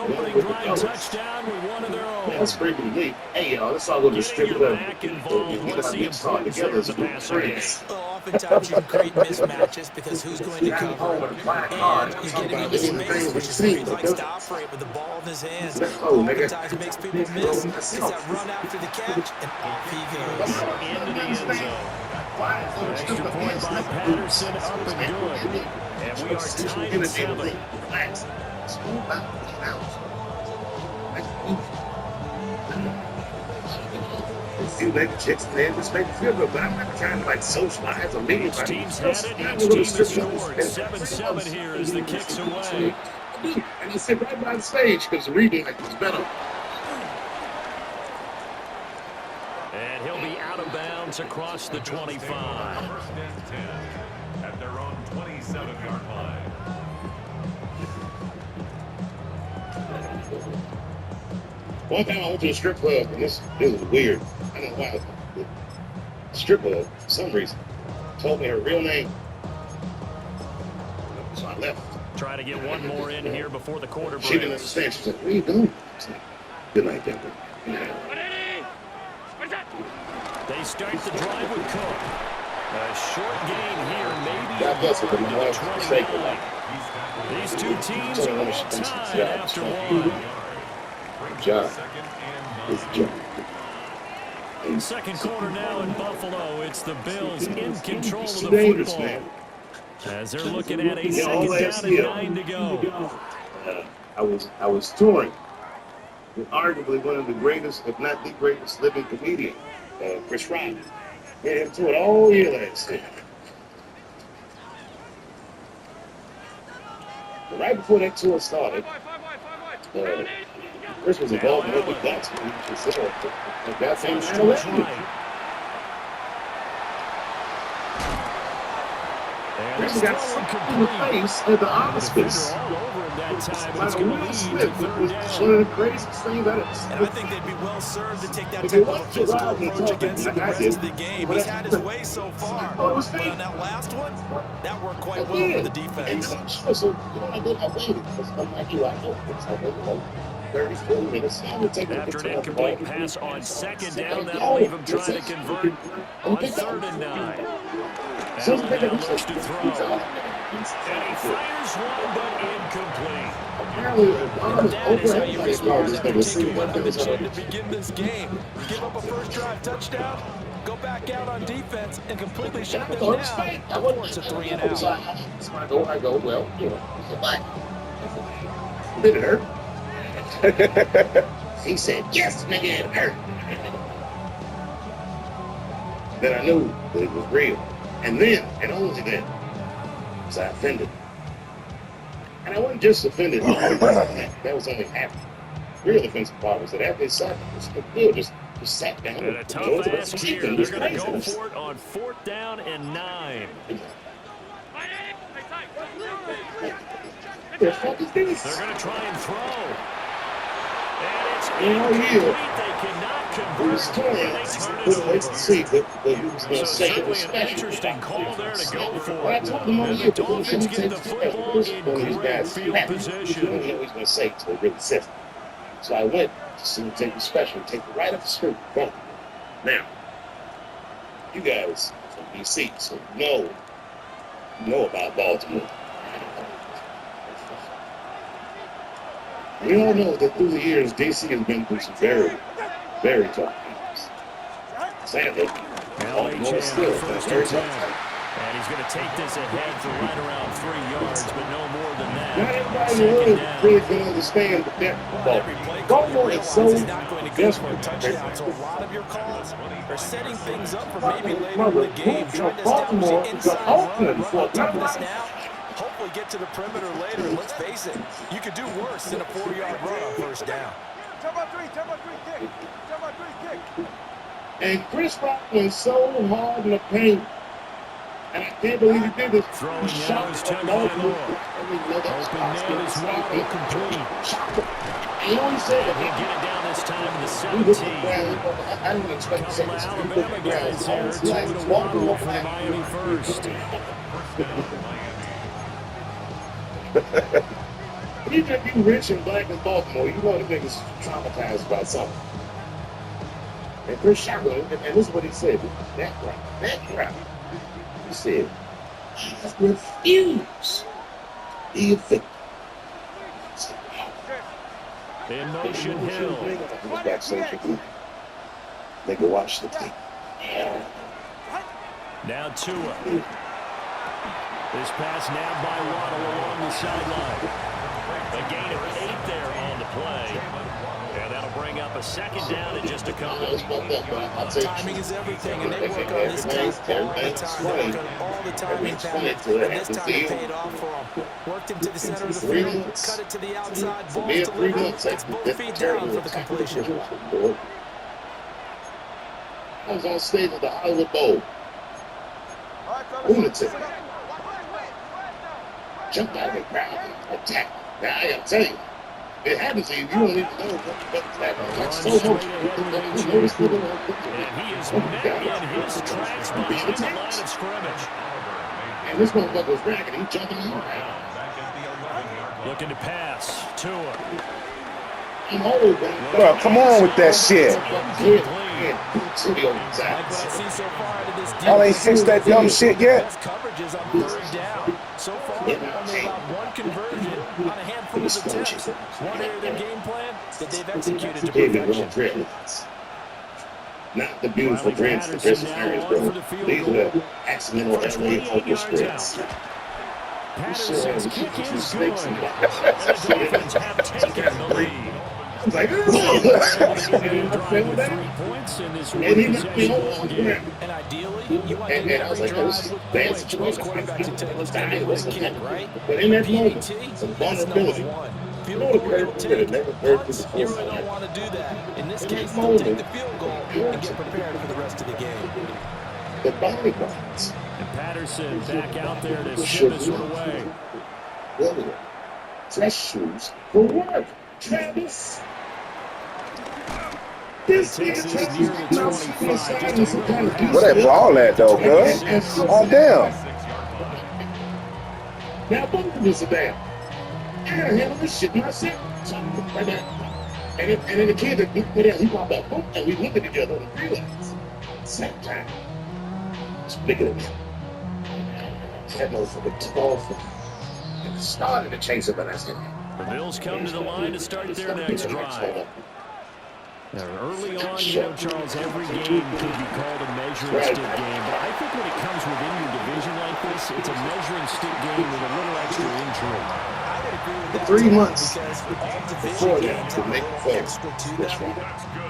opening drive touchdown with one of their own. That's freaking neat. Hey, y'all, let's all go to the strip club and get our mix all together as a group of friends. Oftentimes you can create mismatches because who's going to cover, and you get him into space, which is where he's like to operate with the ball in his hands. Oftentimes makes people miss. Gets that run after the catch, and off he goes. Into the end zone. Extra point by Patterson, up and good. And we are tied at 7. See, like the chicks there, just make me feel good, but I'm not trying to like socialize or meet Each team's had it, each team has scored. 7-7 here as the kick's away. And you sit right by the stage because the reading like it's better. And he'll be out of bounds across the 25. First and 10 at their own 27-yard line. One time I went to a strip club, and this was weird. I don't know why. The strip club, for some reason, told me her real name. So I left. Try to get one more in here before the quarter break. She didn't understand. She's like, "Where you going?" I was like, "Good night, Denver." They start the drive with Cook. A short gain here, maybe. God bless her, but my wife's mistaken. These two teams all tied after one. Job. It's job. Second quarter now in Buffalo. It's the Bills in control of the dangerous, football. man. As they're looking at a second down and 9 to go. I was touring with arguably one of the greatest, if not the greatest, living comedian, Chris Rock. We had him toured all year last year. But right before that tour started, Chris was involved in what we got to. He just said, "That's him." Chris got something in the face at the hospice. Like a Will Smith, which was one of the craziest things I've ever seen. And I think they'd be well served to take that type of a physical approach against the rest of the game. He's had his way so far. But on that last one, that worked quite well for the defense. And so, I waited because I'm like, I know it's like, 30, 40 minutes. After an incomplete pass on second down, that'll leave him trying to convert on 3rd and 9. Allen now looks to throw. And he fires one, but incomplete. That is how you respond after taking one on the chin to begin this game. Give up a first drive touchdown, go back out on defense, and completely shut them down before it's a 3 and out. So I go, well, did it hurt? He said, "Yes, nigga, it hurt." Then I knew that it was real. And then, and only then, was I offended. And I wasn't just offended. That was only half. Real offensive part was that after they sat, just sat down. And a tough ask here. They're going to go for it on 4th down and 9. What the fuck is this? They're going to try and throw. And it's incomplete. They cannot convert. Let's see, but he was going to say it was special. An interesting call there to go for I it. told him And the Dolphins get the football in great field position. He always going to say it, so it really says it. So I went to see him take the special, take it right up the street. Now, you guys from DC, so know about Baltimore. We all know that through the years, DC has been through some very, very tough games. Sadly, Baltimore still first very and 10. tough. And he's going to take this ahead for right around 3 yards, but no more than that. Not everybody in the world really can understand the depth of Baltimore is so desperate. Touchdown, so a lot of your calls are setting things up for maybe later in the game, trying to establish the inside run on top of the snap. Hopefully get to the perimeter later, and let's face it, you could do worse than a 4-yard run on first down. And Chris Rock went so hard in the paint. And I can't believe he did this. Throwing He shot now is the Tevin ball. Open man is Waddle complete. And you know he said He'll it. get it down this time to the He looked 17. at the ground. I didn't expect to say this. He looked Alabama at the ground. guys here. It's 2 like to he's 1 walking for off the back. Miami first. Even if you rich and black in Baltimore, you know the niggas traumatized by something. And Chris Shotwell, and this is what he said, that right. He said, I refuse to be a victim. In motion, Hill. They go watch the tape. Now Tua. This pass now by Waddle along the sideline. A gain of 8 there on the play. And that'll bring up a second down in just a couple. Timing is everything, and they work on this tape all the time. They work on all the timing patterns, and this time it paid off for them. Worked him to the center of the field, cut it to the outside, ball delivered. It's both feet down for the completion. I was on stage at the Hollywood Bowl. Lunatic. Jumped out of the crowd and attacked. Now, I gotta tell you, it happens to you. You don't even know what's happening. Like so much. And he is met in his tracks behind the line of scrimmage. And this motherfucker was ragged. He jumping around. Looking to pass. Tua. Bro, come on with that shit. Y'all ain't fixed that dumb shit yet? Coverages on 3rd down. So far, only about 1 conversion on a handful of attempts. One area of their game plan that they've executed to perfection. Not the beautiful dreams the Christmas areas, bro. These are the accidental LA focus spreads. Patterson's kick is good. The Dolphins have taken the lead. I was like, Driving 3 points in this and he knocked me possession over ball the game. ground. And ideally, you want And to I was like, drive this is with bad points. Most situation. quarterbacks would tell us to be with a kick, right? But in that moment, PAT, some that's vulnerability. number 1. You Field know goal the you'll curve take. never heard Punts, this you really before. don't want to do that. In this case, they'll take the field goal and get prepared for the rest of the game. The body parts. And Patterson back out there to send this one away. William. Fresh shoes for work. Travis. This Takes is this near the 25. Just a little Where that ball at, though, cuz? Oh, damn. Now both of us are down. I gotta handle this shit myself. So right there. And then the kid that went down, he popped up, boom, and we looked at each other and realized, same time. Speaking of that motherfucker took off and started to chase it, but I said, The Bills come to the line to start their next drive. Now, early on, Charles, every game could be called a measuring stick game. But I think when it comes within your division like this, it's a measuring stick game with a little extra intrigue. I would agree with that 3 months because all before division that games to have make a plays. extra to them.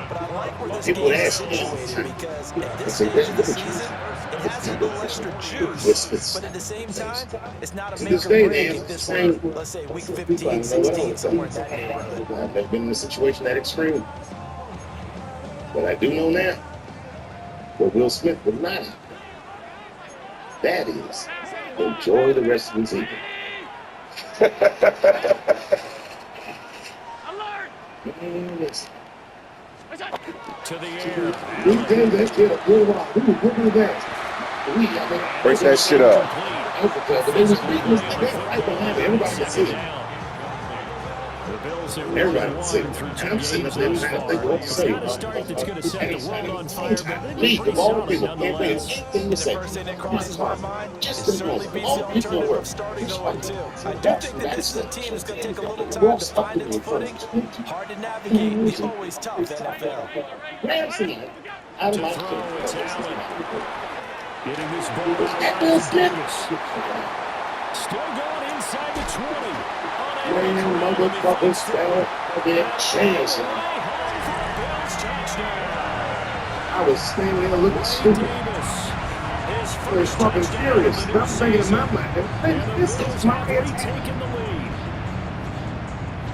But I like where this People game is ask me all the situated time. because at this Say, stage of the look at you. season, it has a little extra juice. It's- But at the same time, it's not a to make this or day, break they if this same- were, let's say, week People 15, I know 16, somewhere in that neighborhood. I've never been in a situation that extreme. But I do know now what Will Smith would not have. That is, enjoy the rest of his evening. Man, listen. To the air. We gave that kid a good while. We were good with that. Break that shit up. But they was right behind me. Everybody could see it. The Bills have Everybody won can see it. through And 2 I'm sitting up games there thus trying to think far. what to It's say. not a start that's going to set the world on fire, but they've been League pretty of all solid people can't think of nonetheless. anything to say. The first thing that crosses my mind is Just the certainly most. beats All the people alternative work. of starting 0-2. I do think that this is a team that's going to take a little time to find its footing. Hard to navigate, the always tough NFL. Out of To my throw, it's Allen. Getting this ball That out Will to Smith. Davis. Still going inside the 20. Man, motherfuckers fell for their chance. I was standing there looking stupid. I was fucking furious. And I'm thinking in my mind, hey, this is my attack.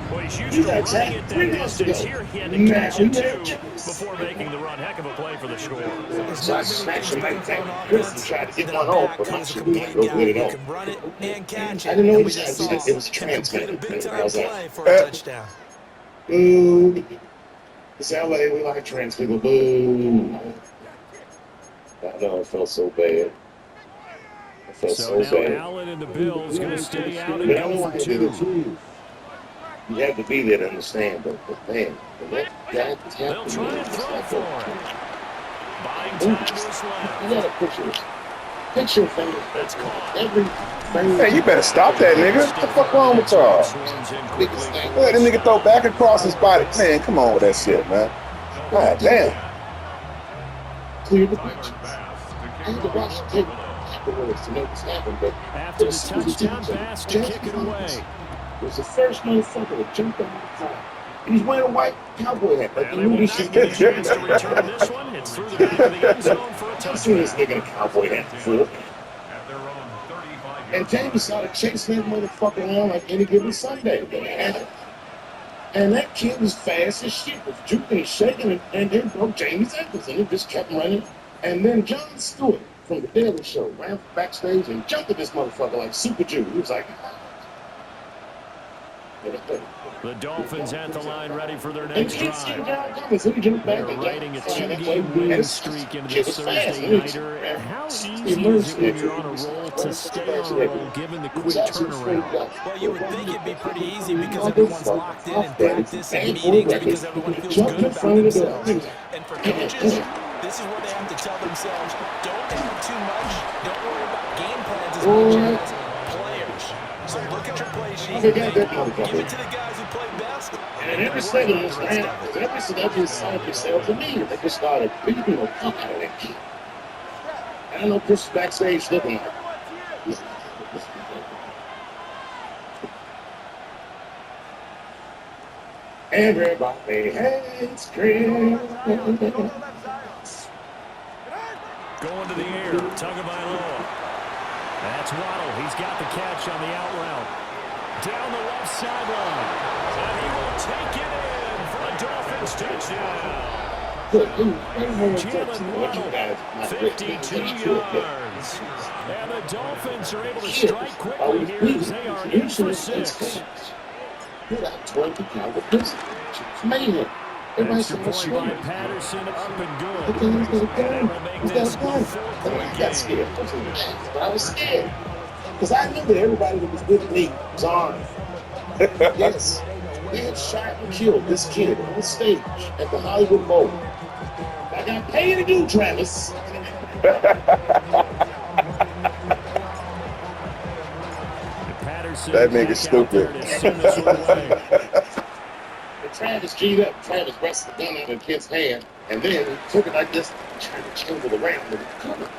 Well, he's used He's to running attacked it 3 that months distance. ago. Here he had to Man, catch we it had a too chance. before making the run. Heck of a play for the score. So I smashed him like that. Chris tried to get one off, but my shit didn't go good at all. Can run it and catch it. I didn't know And he we was just trying to do saw it. It was him complete a transmitted. big-time I was like, play for a touchdown. boo. It's LA, we like trans people. Boo. I know, it felt so bad. It felt So so now bad. Allen and the Bills going to stay out and But I go know for why they did it 2. too. You have to be there to understand, but man, that that's They'll try and throw for it. Buying time to his left. You gotta picture things. That's caught. Hey, you better stop that, nigga. What the fuck wrong with y'all? Swarms in quickly. Let that nigga throw back across his body. Man, come on with that shit, man. God damn. Clear the pitch. I had to watch the tape afterwards to know what's happened, but After the touchdown pass to kick it away. was the first motherfucker that jumped on the car. And he's wearing a white cowboy hat. Like And he they knew will this not shit. get a chance to return this one. It's through the back of the end zone for a I've seen this touchdown. nigga in a cowboy hat before. At their own 35-yard And James started chasing that motherfucker around like any given Sunday. And that kid was fast as shit, was juking and shaking, and then broke Jamie's ankles, and he just kept running. And then Jon Stewart from The Daily Show ran backstage and jumped at this motherfucker like Super Jew. He was like, The Dolphins at the line ready for their and next he see the drive. guy coming, so he jumped back They're and riding a jumped that way. two-game winning streak into this Thursday nighter. And how easy is it when you're on a roll to stay on a roll given the quick turnaround? Well, you would think it'd be pretty easy because everyone's locked in practice and meetings because everyone feels good about themselves. And for coaches, this is where they have to tell themselves, don't add too much, don't worry about game plans as much as players. So look at your play sheet, give it to the guys who play best. And every second was every sign of themselves to me. They just started beating the fuck out of that kid. I don't know what Chris backstage looking like. Everybody hates Chris. Going to the air, Tagovailoa. That's Waddle. He's got the catch on the out route. Down the left sideline. And he will take it in for a Dolphins touchdown. Jalen Waddle, 52 yards. And the Dolphins are able to strike quickly here as they are in for 6. Extra point by Patterson, up and good. And will make this a 4-point game. But I was scared. Because I knew that everybody that was with me was armed. Yes. They had shot and killed this kid on stage at the Hollywood Bowl. I got paid to do, Travis. Patterson That nigga's stupid. Travis G'd up. Travis wrestled the gun out of the kid's hand, and then he took it like this, trying to change it around with the cover.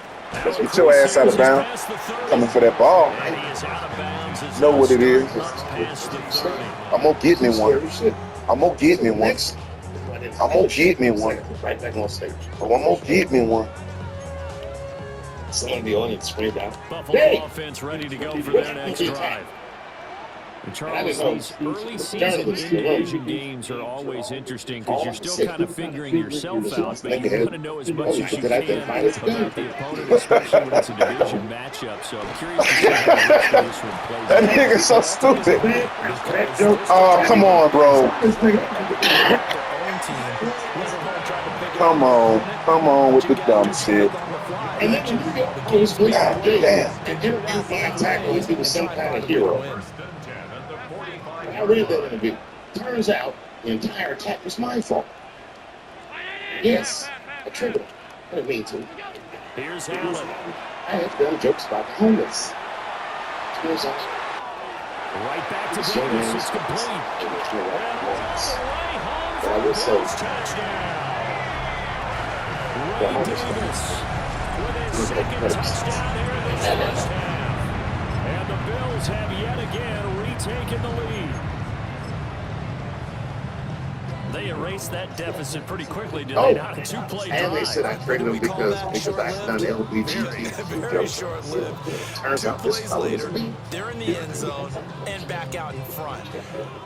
Get your ass out of bounds. Coming for that ball. And he is out of bounds. Know what it is. Past the 30. I'm gonna get me one. I'm gonna get me one. I'm gonna get me one. Right back on stage. Oh, I'm gonna get me one. Someone in the audience screamed out, Buffalo "Hey!" offense ready to go for their next drive. And Charles, these early season in-division games are always interesting because you're still kind of figuring yourself out, but you want to know as much as you can about the opponent, especially when it's a division matchup. So I'm curious to see how the rest of this one plays That out. nigga's so stupid. Oh, come on, bro. Come on with the dumb shit. And then you get the case with and interview my tackle as he was some kind of hero. I read that interview. Turns out the entire attack was my fault. Yes, I triggered it. I didn't mean to. Here's Allen. I had done jokes about the homeless. Turns out Right back to the Davis. It's complete. it was no And all right. the way home But I for will a say, Bills touchdown. Ray Davis with his second touchdown here in this first half. And the Bills have yet again retaken the lead. They erased that deficit pretty quickly, did they not? A two-play and they said I drive. traded him We call because that I've done short-lived? Very LBGT. short-lived. Turns 2 out this plays fellow was later, me. they're in the end zone and back out in front.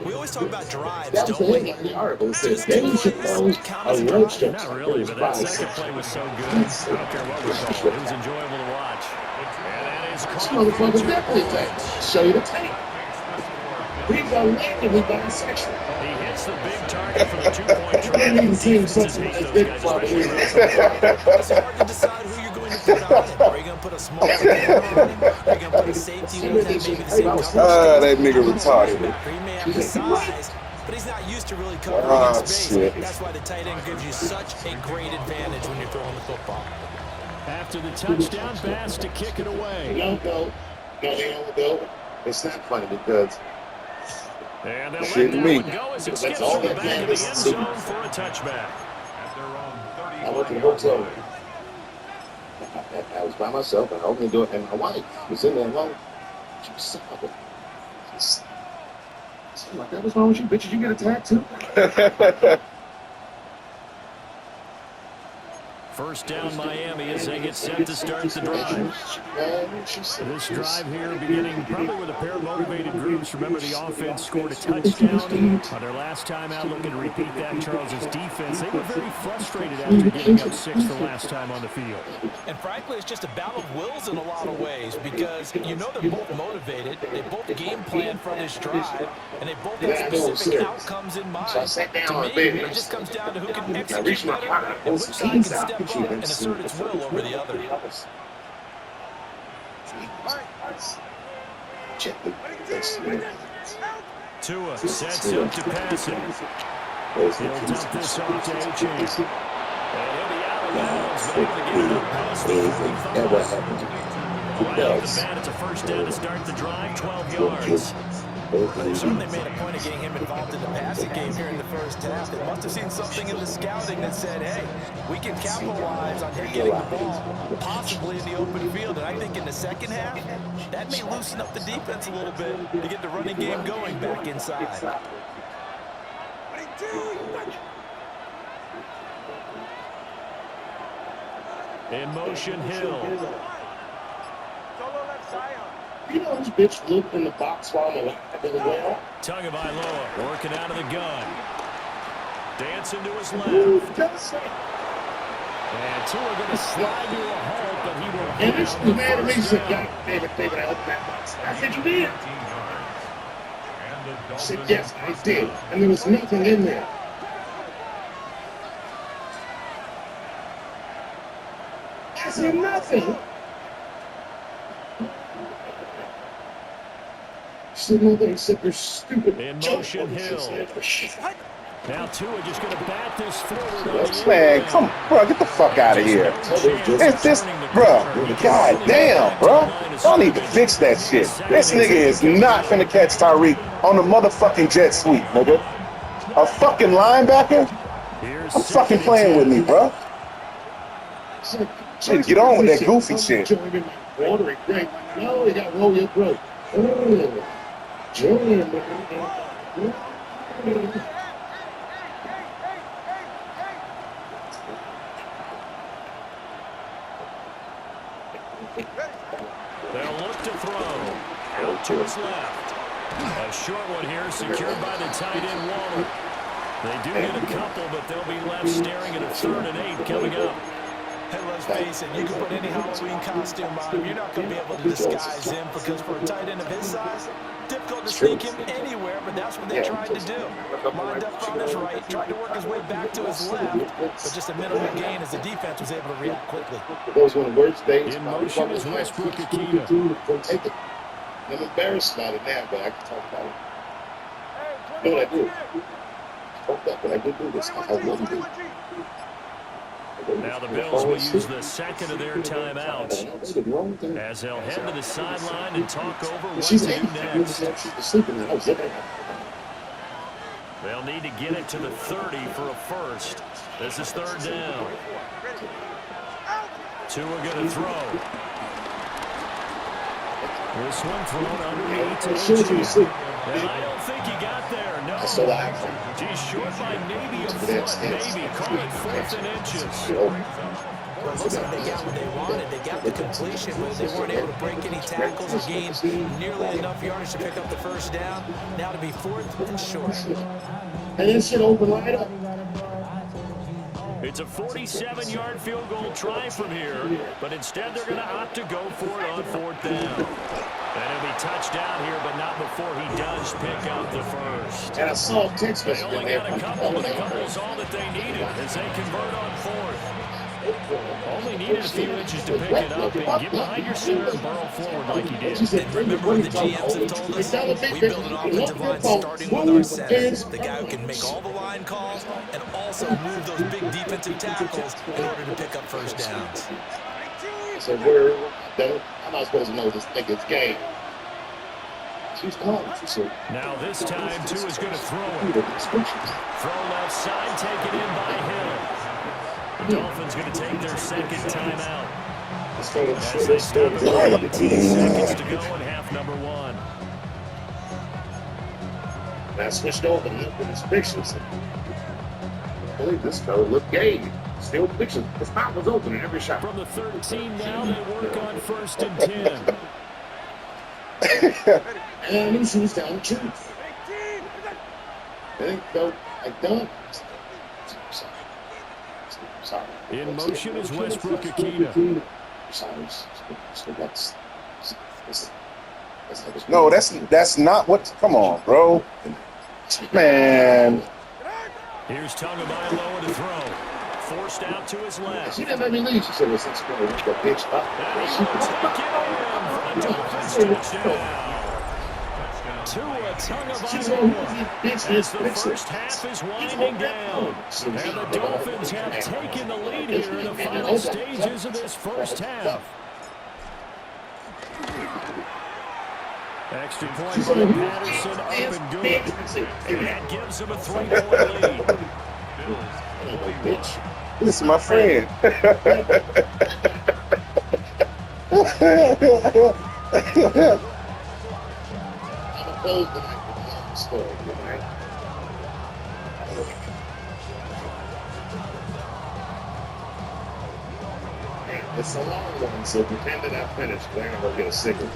We always talk about drives, That was the don't we? headline of the article. It says Just Dave 2 Chappelle's plays count as a alleged drive. Not really, but that second play was so good. I don't care what we call it. It was enjoyable to watch. And that is This caught for a motherfucker's definitely two-point. fake. Show you the tape. He's allegedly bisexual. He hits the big target for the two-point I try. didn't even see him Defenses something hate like those that guys, before. especially when it's It's hard to decide who you're going to put on it. Are you going to put a small defender on him. They're going to put a safety with him, maybe the same coverage. That nigga retarded. He may have the size, but he's not used to really covering in space. Shit. That's why the tight end gives you such a great advantage when you're throwing the football. After the touchdown pass to kick it away. No, they don't go. It's not funny because And they'll Shit let that me. one go as it That's skips all from the that back of the end matters. zone for a touchback. At their own I work in a 35-yard hotel. line. I was by myself and I opened the door and my wife was in there alone. She was sobbing. I'm like, what's wrong with you, bitch? Did you get attacked too? First down Miami as they get set to start the drive. This drive here beginning probably with a pair of motivated groups. Remember, the offense scored a touchdown on their last time out. Looking to repeat that. Charles's defense, they were very frustrated after giving up 6 the last time on the field. And frankly, it's just a battle of wills in a lot of ways because you know they're both motivated. They both game plan for this drive, and they both have specific outcomes in mind. So I sat down To on me, the bed. it just comes down to who can I execute reached my better pocket. and which side can step up and assert its will over the other. Tua sets up to pass it. He'll dump this off to A-Chain. And he'll be out of bounds, but able to get it up past the 45. Right off the bat, it's a first down to start the drive, 12 yards. They certainly made a point of getting him involved in the passing game here in the first half. They must have seen something in the scouting that said, hey, we can capitalize on him getting the ball, possibly in the open field. And I think in the second half, that may loosen up the defense a little bit to get the running game going back inside. In motion, Hill. You know this bitch looked in the box while I'm alive really well. Tagovailoa working out of the gun. Dancing to his left. And Tua going to slide to a halt, but he will. And this was mad at me. He said, David, I opened that box. I said, you did? I said, yes, I did. And there was nothing in there. I said, nothing. Said nothing. Said they're stupid. In motion, Hill. Now Tua just going to bat this forward. Man, come, bro, get the fuck out of here. It's this, bro. God damn, bro. Y'all need to fix that shit. This nigga is not finna catch Tyreek on the motherfucking jet sweep, nigga. A fucking linebacker? I'm fucking playing with me, bro. Shit, get on with that goofy shit. No, they got roll your throat. They'll look to throw. Out to his left. A short one here secured by the tight end Waller. They do get a couple, but they'll be left staring at a 3rd and 8 coming up. Hey, let's face it, you can put any Halloween costume on him. You're not going to be able to disguise him because for a tight end of his size, difficult to sneak him anywhere, but that's what they tried to do. Lined up on his right, tried to work his way back to his left, but just a minimal gain as the defense was able to react quickly. Those were the worst days. In motion is Westbrook Akita. I'm embarrassed about it now, but I can talk about it. You know what I do? Talk about, but I did do this. I really did. Now the Bills will use the second of their timeouts as they'll head to the sideline and talk over what to do next. They'll need to get it to the 30 for a first. This is 3rd down. Tua going to throw. This one thrown underneath to AGL. I don't think he got there. No. He's short by maybe a foot. Maybe. Call it 4th and inches. Well, it looks like they got what they wanted. They got the completion, but they weren't able to break any tackles or gain nearly enough yardage to pick up the first down. Now to be 4th and short. And this shit open right up. It's a 47-yard field goal try from here, but instead they're going to opt to go for it on 4th down. And he'll be touched down here, but not before he does pick up the first. And I saw a text They message only in there. got a couple, but a couple is all that they needed as they convert on 4th. Only needed a few inches to pick it up and get behind your center and burrow forward like he did. And remember what the GMs have told us? We build an offensive line starting with our center, the guy who can make all the line calls and also move those big defensive tackles in order to pick up first downs. So I'm not supposed to know this nigga's game. She's calling. Now this time, Tua is going to throw it. Throw left side, taken in by Hill. The Dolphins going to take their second timeout. As they stop it with 18 seconds to go in half number 1. And I switched over and looked at his pictures. I believe this fellow looked gay. Still pictures. His mouth was open in every shot. From the 13 now, they work on 1st and 10. And he's telling the truth. I don't. Sorry. In motion is Westbrook Akina. No, that's not what. Come on, bro. Man. Here's Tagovailoa to throw. Forced out to his left. She didn't let me leave. She said, listen, the bitch up. Tua Tagovailoa as the first half is winding down. And the Dolphins have taken the lead here in the final stages of this first half. Extra point by Patterson, up and good. And that gives him a 3-point lead. This is my friend. It's a long one, so pretend that I finished. They're going to get a signal.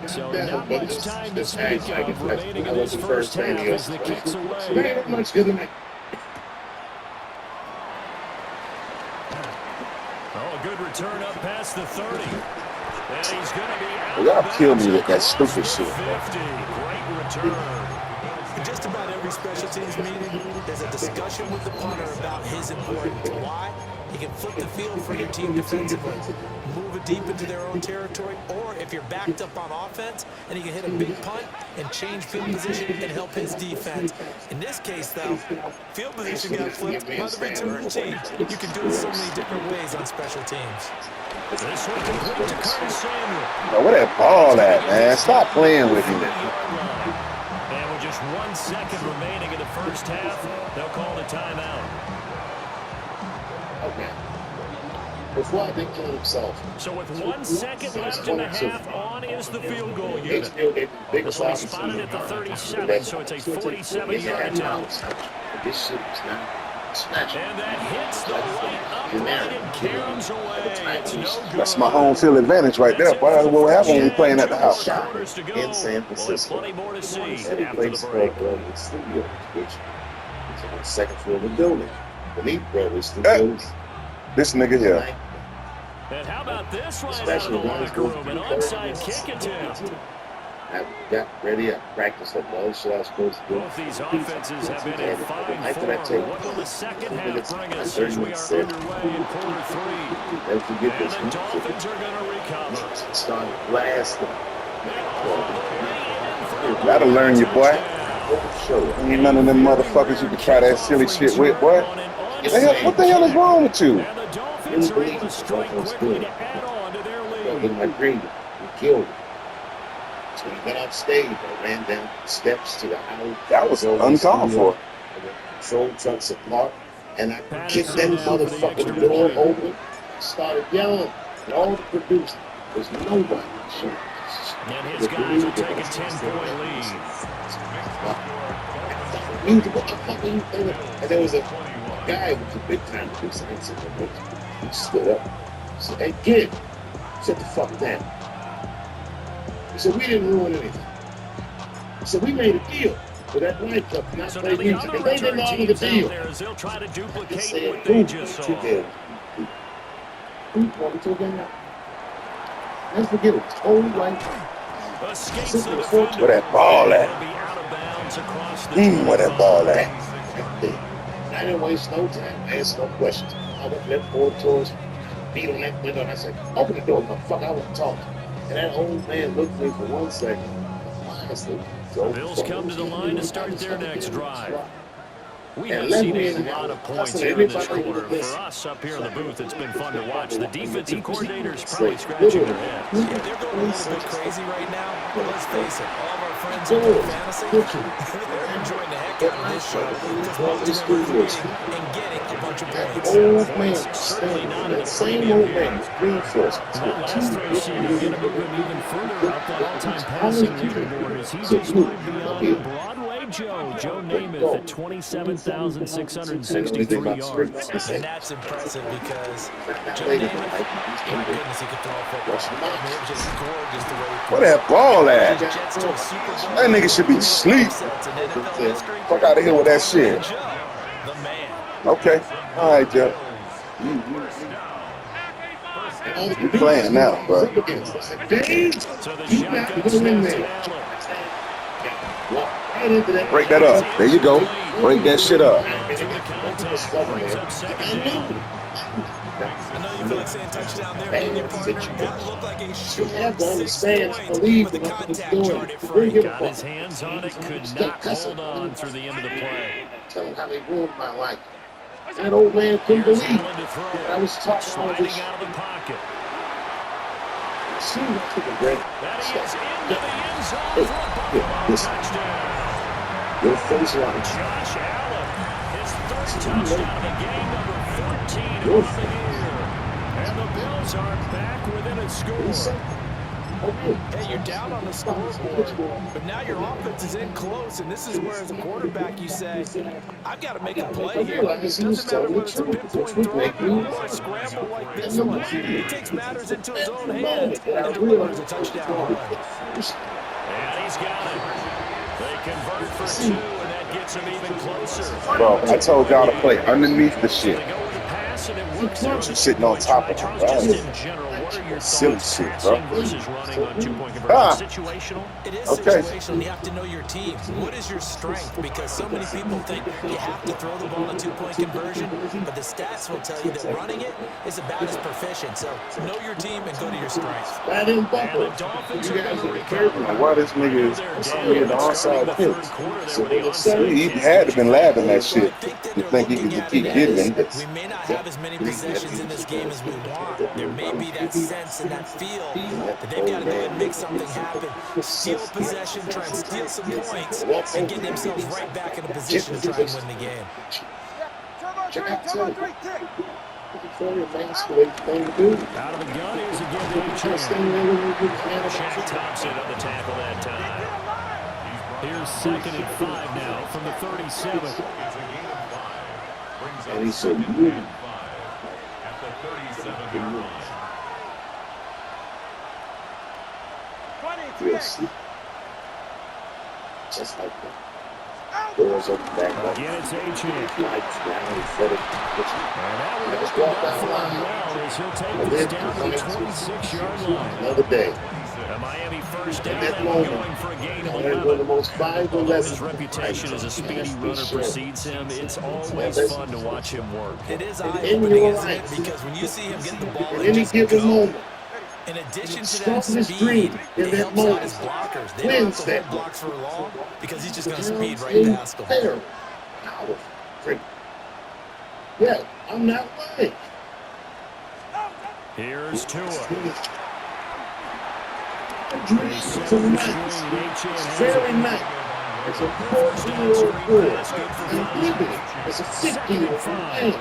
So not much time to speak of remaining in this first half as the kicks away. Very much good tonight. Oh, a good return up past the 30. And he's going to be out. Y'all kill me with that stupid shit. 50. Great return. In just about every special teams meeting, there's a discussion with the punter about his importance. Why? He can flip the field for your team defensively, move it deep into their own territory, or if you're backed up on offense, and he can hit a big punt and change field position and help his defense. In this case, though, field position got flipped by the return team. You can do it so many different ways on special teams. This one complete to Curtis Samuel. Now, where that ball at, man? Stop playing with me. And with just 1 second remaining in the first half, they'll call the timeout. Okay. Before I think kill himself. So with 1 second left in the half, on is the field goal unit. This will be spotted at the 37, so it's a 47-yard attempt. This shit is not snatching. And that hits the right upright and caroms away. It's no good. That's my home field advantage right there. Boy, what happened when we playing at the house? Quarters to go. In San Francisco. Plenty more to see Every after the place break. the studio, which is on the second floor of the building. Beneath Brothers Studios. This nigga here. And how about this right out of the locker room? An onside kick attempt. I got ready. I practiced like all the shit I was supposed to do. Both these offenses have been in fine form. What will the second half bring us as we are underway in quarter 3? Never forget And this. the Dolphins are going to recover. Started blasting. Gotta learn you, boy. Ain't none of them motherfuckers you can try that silly shit with, boy. What the hell is wrong with you? And the Dolphins are able to strike quickly to add on to their lead. In my dream, he killed him. So he went off stage. I ran down the steps to the house. That was uncalled for. Patrol trucks apart, and I kicked that motherfucking door open. Started yelling, and all the producers, there's nobody. And his guys will take a 10-point lead. What the fuck are you doing? And there was a guy who was a big time producer. He stood up. He said, hey, kid, sit the fuck down. He said, we didn't ruin anything. He said, we made a deal for that nightclub to not So play now the music. other And they return didn't honor the teams out deal. there as they'll try to I duplicate said, what they just saw. Who want to again now? Let's forget it. Totally right. Escapes the defender. Where that ball at? They'll be out of bounds across the Where that ball at? I didn't waste no time. I asked no questions. I went left forward towards, beat on that window, and I said, open the door, motherfucker, I want to talk. And that old man looked at me for 1 second. Honestly, The Bills come to the line to start their next drive. We have And seen let a me lot of know. points Listen, here in this everybody quarter. listen. For us up here in the booth, it's been fun to watch. The defensive coordinators probably scratching their heads. Yeah, they're going a little bit crazy right now, but let's face it, all of our friends who play fantasy, they're enjoying the heck out of this show because most of them are creating and getting a bunch of points. Old man, that same old man, reinforced. That last throw seemed to get him even further up that all-time passing leaderboard as he just moved beyond Broadway Joe. Joe Namath at 27,663 yards. And that's impressive because Joe Namath, my goodness, he could throw a football. I mean, it was just gorgeous the way he Where that ball at? Jets to a Super Bowl. That nigga should be asleep. Upsets in NFL history. Fuck out of here with that shit. Joe, the man. Okay. All right, Joe. You playing now, bro. So the shotgun snap to Allen. Break that up. There you go. Break that shit up. I know you feel like saying touchdown there, and your partner, that looked like a short 6 points, but the contact jarred it free. Got his hands on it, could not hold on through the end of the play. Tell him how they ruined my life. That old man couldn't Here's believe Allen to throw. I was talking all Sliding this. out of the pocket. See, I took a break. That he is into the end zone Hey, for a yeah, Buffalo listen. touchdown. Your face line. Josh Allen, his third touchdown of the game, number 14 Your on the year. And the Bills are back within a score. Hey, you're down on the scoreboard, but now your offense is in close, and this is where, as a quarterback, you say, I've got to make a play here. It doesn't matter whether it's a pinpoint throw or a scramble like this one. He takes matters into his own hands and delivers a touchdown run. And he's got it. They convert for 2, and that gets him even closer. Bro, I told y'all to play underneath the shit. They go with the pass, and it works out. You sitting on top of them, bro. Just in general, what are your Silly thoughts shit, bro. passing versus running on two-point conversion? Situational? It is Okay. situational. You have to know your team. What is your strength? Because so many people think you have to throw the ball in a two-point conversion, but the stats will tell you that running it is about as proficient. So know your team and go to your strengths. That in And Buffalo. the Dolphins You are guys going to are recover. careful. Why this nigga is on the onside pitch? He had to been laughing that shit. You think he could keep getting it? We may not have as many possessions in this game as we want. There may be that sense and that feel that they've got to go ahead and make something happen. Steal possession, try and steal some points, and get themselves right back in a position to try and win the game. Very masculine thing to do. Out of the gun, here's again to Just Shaq thing they would do, man. Thompson on the tackle that time. Here's 2nd and 5 now from the 37. It's a gain of 5. Brings And he up said, 2nd and 5 at the 37-yard line. Yes. Just like that. Doors open back up. Again, it's A-Chain. Lights down, set it. And that will Just open walk up down for the him line. well as he'll take And this then down to the 26-yard line. Another day. The Miami first down In that and moment, going for a gain of one of the 11. most valuable Although lessons. his reputation as a speedy runner precedes him, it's always fun to watch him work. It is In eye-opening, your isn't it? life. Because when you see him get the ball At and any just given go, moment, in addition to Stop that his speed, dream in it that helps out moment. his blockers. They don't Wins have to that hold blocks for long because he's just going to pounds speed right in past them. fair. Power. Drink. Yeah, I'm not lying. Here's Tua. Tonight, very night, as a 14-year-old girl, and even as a 15-year-old man,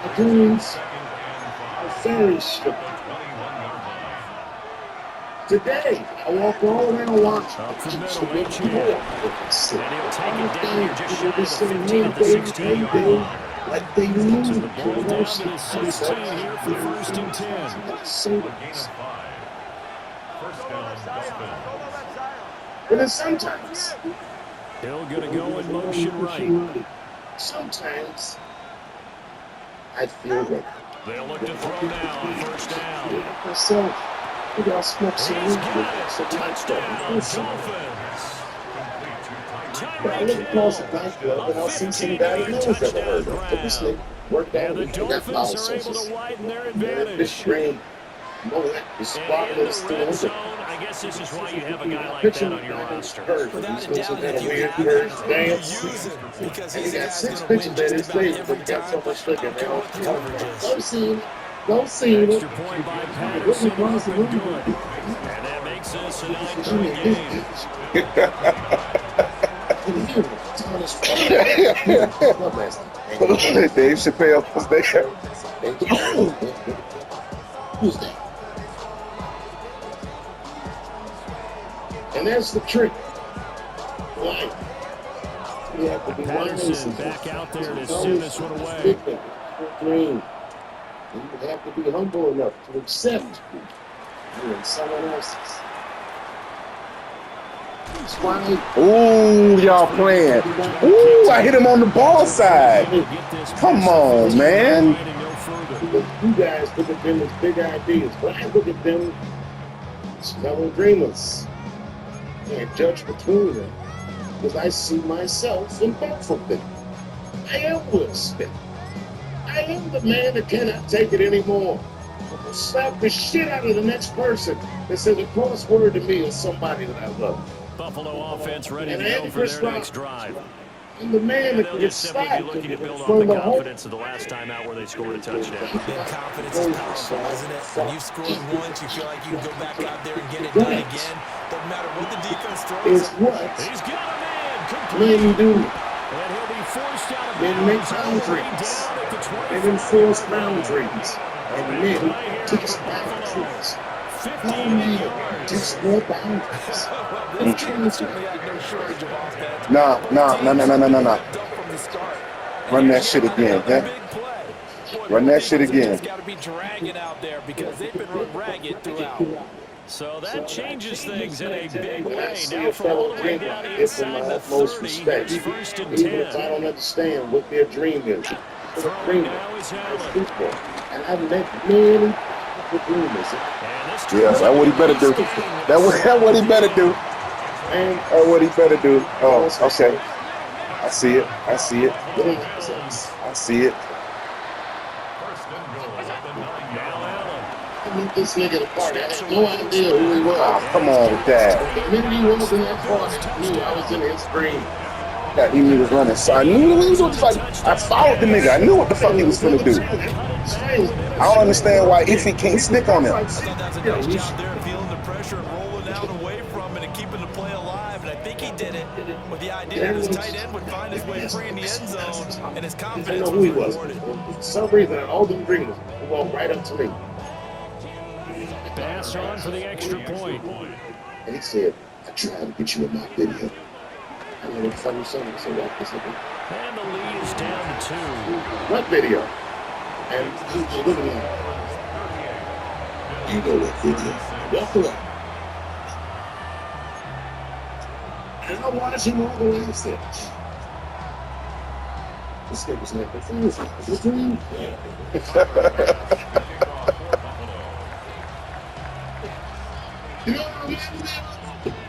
the dreams are very strict. Today, I walk all around watching. Up the middle, A-Chain. And he'll take it down here just shy of the 15 at the 16-yard line. Like they knew So the ball down to the 16 here for 1st and 10. A gain of 5. First down, Dolphins. But then sometimes, Hill going to go in motion right. sometimes, I feel that They'll look to throw now on 1st down. myself, maybe I'll smoke some He's weed got with it. some Touchdown, Dolphins. Dolphins. 2 But I look across the backfield and I'll see some guy that knows that I heard of. But this nigga worked out. And the He got power Dolphins are able sources. to widen their And this advantage. green, you know that the squad And in is the still red open. zone, I guess this is why you have a guy like Picture that on your roster. Without a doubt, if you weird have first him, you dance. use him because And he's he a got guy 6 that's going to pitches win that just his about face, every but he got so time. much I liquor don't care now. what the coverage is. Go see him. Go see him. Extra point by Patterson up and good. And that makes this a 9-point game. Dave Chappelle was there. Who's that? And that's the trick. Why? You have to be Patterson back out there to send this one away. Green. And you have to be humble enough to accept you and someone else's. That's why. Ooh, y'all playing. Ooh, I hit him on the ball side. Come on, man. You guys look at them as big ideas, but I look at them as fellow dreamers. Can't judge between them because I see myself in both of them. I am Will Smith. I am the man that cannot take it anymore. I will slap the shit out of the next person that says a crossword to me as somebody that I love. Buffalo offense ready to go for their next drive. I'm the man that They'll gets just simply be slapped looking to build off from the the whole. confidence of the last time out where they scored a touchdown. And confidence is powerful, isn't it? When you've scored once, you feel like you can go back out there and get it done again. Doesn't matter what the defense throws. Is what He's got a man complete. men do. And he'll be forced out of Men make bounds. boundaries. Down at the 20. And enforce boundaries. And men teach boundaries. 58 yards. Teach more boundaries. This team certainly had no shortage of offense. No. From the start. Run that shit again, Another man. big play. Boy, Run the that shit defense again. has got to be dragging out there because they've been run ragged throughout. So that changes things in a big When I way. see Now a from all fellow the way dreamer, down it's in my inside the utmost 30. respect. It's first and Even if I 10. don't understand what their dream is. For the Throwing dreamer, now is it's Allen. football. And I've met many dreamers. And this Yes, that's what he better do. That's what he better do. And That's what he better do. Oh, okay. I see it. I see it. I see it. First and goal at the 9-yard Now Allen. I met this nigga at a party. I had no idea who he was. Oh, come on with that. The minute he was in that party, I knew I was in his dream. Yeah, he was running. So I knew he was like, I followed the nigga. I knew what the fuck he was finna do. I don't understand why if he can't stick on him. I thought that was a nice job there, feeling the pressure and rolling out away from it and keeping the play alive. And I think he did it with the idea that his tight end would find his way free in the end zone, and his I confidence didn't know was who he was. rewarded. For some reason, all them dreamers walked right up to me. Pass on for the extra point. And he said, I tried to get you in my video. I know it's funny something, so walk this up. And the lead is down to 2. What video? And he was looking at me. You know that video. Walk away. And I watched him all the way upstairs. This guy was like, what's dream? You know what I mean?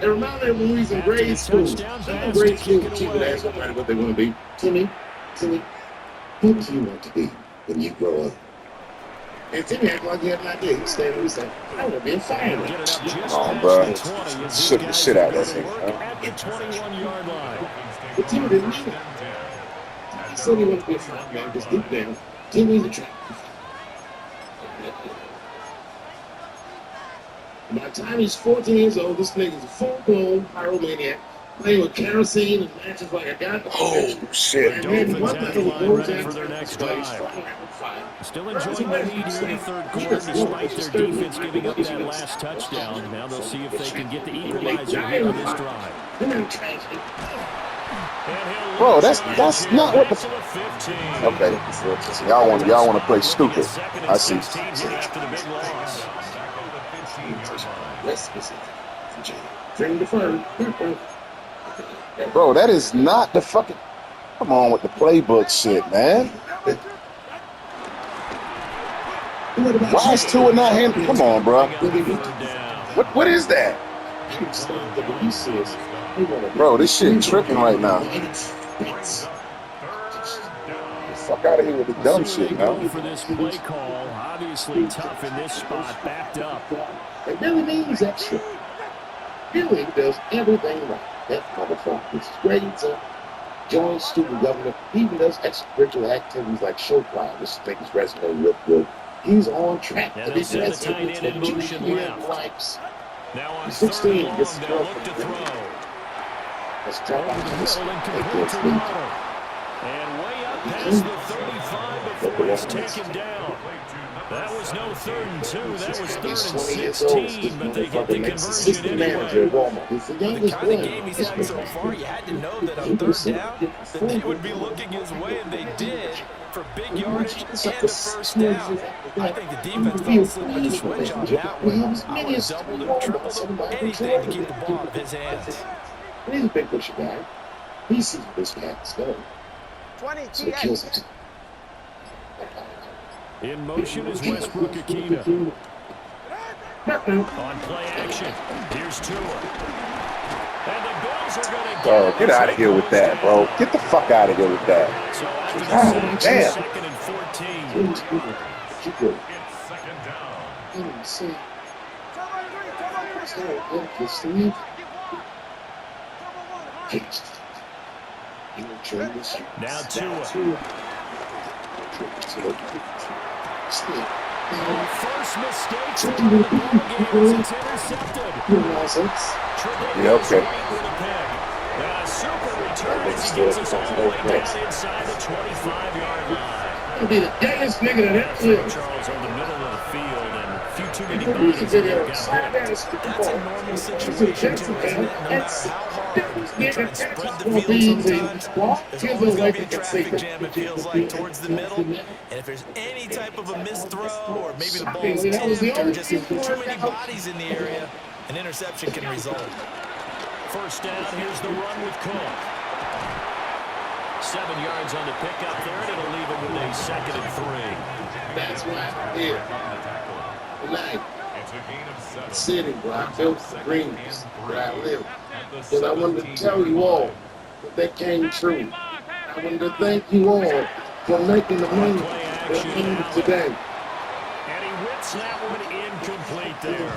It reminded me of when we was in grade school. In grade school, the teacher would ask somebody what they want to be. Timmy, what do you want to be when you grow up? And Timmy acted like he had an idea. He said, I want to be a fireman. Get it up just Oh, past bro. the 20 as these Shook the guys shit out of go that to thing, work huh? at the 21-yard line. But Timmy didn't mean it. He said he wanted to be a fireman because deep down, Timmy's a track. By the time he's 14 years old, this nigga's a full-blown pyromaniac, playing with kerosene and matches like a guy. Oh, shit. Dolphins have the line ready for their next drive. Still enjoying the lead here in the third quarter despite their defense giving up that last touchdown. Now they'll see if they can get the equalizer here on this drive. Bro, that's not what the. Okay, so y'all want to play stupid. I see. After the big loss. Bro, that is not the fucking. Come on with the playbook shit, man. Why is Tua not handling? Come on, bro. What is that? The release is Bro, this shit tripping right now. Fuck out of here with the dumb shit, man. For this play call, obviously tough in this spot, backed up. And everything is extra. Billy does everything right. That motherfucker is grades up, joins student government, he even does extracurricular activities like show choir, just to make his resume look good. He's on track to be president for 2 years lives. Now on 16 third gets and thrown long, they'll look to throw. Let's talk about this. And way up past the 35 before he's taken down. That was no 3rd and 2. That was 3rd and 16, but they get the conversion anyway. The kind of game he's had so far, you had to know that on 3rd down, that they would be looking his way, and they did for big yardage and a first down. I think the defense fell asleep with the switch on that one. I would have doubled and tripled him, anything to keep the ball out of his hands. He's a big pusher guy. He sees where this man's going. So he kills it. In motion is Westbrook Akina. On play action, here's Tua. And the Bills are going to Bro, get out of here with that, bro. Get the fuck out of here with that. So after the Damn. 2nd and 14. Keep good. It's second down. Let me see. Sleep. Now Tua. First mistake for the ball game as it's intercepted. Yeah, okay. And a super return as he gets us all the way down inside the 25-yard line. He'll be the gayest nigga that ever lived. Charles on the middle of the field and a few too many bodies in there got hit. That's a normal situation, too, isn't it? No matter how hard you try and spread the field sometimes, there's always going to be a traffic jam, it feels like, towards the middle. And if there's any type of a missed throw or maybe the ball's tipped or just too many bodies in the area, an interception can result. First down, here's the run with Cook. 7 yards on the pickup there, and it'll leave him with a 2nd and 3. That's why I'm here. Tonight. It's a gain of 7. City where I built the dreams, where I live. Because I wanted to tell you all that came true. I wanted to thank you all for making the money that I made today. And he whips that one incomplete there.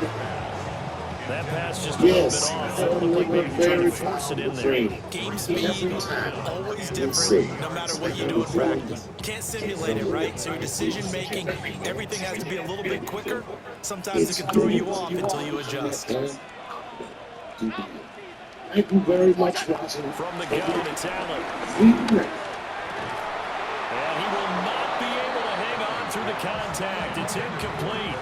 That pass just a little bit off. It looked like maybe trying to force it in there. Game speed, always different, no matter what you do in practice. You can't simulate it, right? So your decision-making, everything has to be a little bit quicker. Sometimes it can throw you off until you adjust. Thank you very much, Watson. From the gun, it's Allen. And he will not be able to hang on through the contact. It's incomplete.